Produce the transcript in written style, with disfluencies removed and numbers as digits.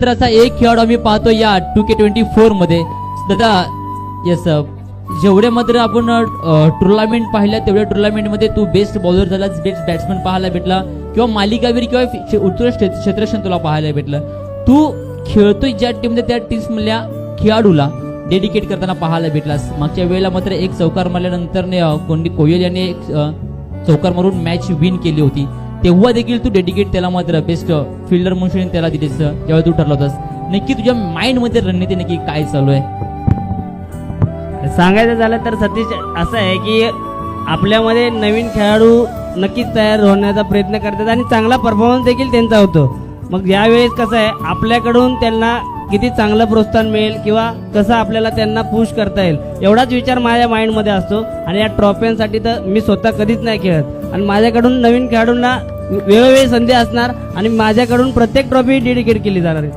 त्यानंतर असा एक खेळाडू आम्ही पाहतो या 2K24 मध्ये दादा. येस, जेवढे मात्र आपण टुर्नामेंट पाहिल्या तेवढ्या टुर्नामेंटमध्ये तू बेस्ट बॉलर झाला, बेस्ट बॅट्समन पाहायला भेटला किंवा मालिकावीर किंवा उत्कृष्ट क्षेत्ररक्षण तुला पाहायला भेटलं. तू खेळतोय ज्या टीममध्ये त्या टीम्स मधल्या खेळाडूला डेडिकेट करताना पाहायला भेटलास. मागच्या वेळेला मात्र एक चौकार मारल्यानंतर कोयल याने एक चौकार मारून मॅच विन केली होती. तेव्हा देखील तू डेडिकेट त्याला मात्र बेस्ट फिल्डर म्हणून त्याला दिलेस जेव्हा तू ठरला होतास. नक्की तुझ्या माइंड मध्ये रणनीती नक्की काय चालू आहे? सांगायचं झालं तर सतीश असं आहे की आपल्यामध्ये नवीन खेळाडू नक्कीच तयार होण्याचा प्रयत्न करतात आणि चांगला परफॉर्मन्स देखील त्यांचा होतो. मग यावेळेस कसं आहे, आपल्याकडून त्यांना किती चांगलं प्रोत्साहन मिळेल किंवा कसं आपल्याला त्यांना पुश करता येईल एवढाच विचार माझ्या माइंडमध्ये असतो. आणि या ट्रॉफ्यांसाठी तर मी स्वतः कधीच नाही खेळत आणि माझ्याकडून नवीन खेळाडूंना वेळोवेळी संधी असणार आणि माझ्याकडून प्रत्येक ट्रॉफी डेडिकेट केली जाणार आहे.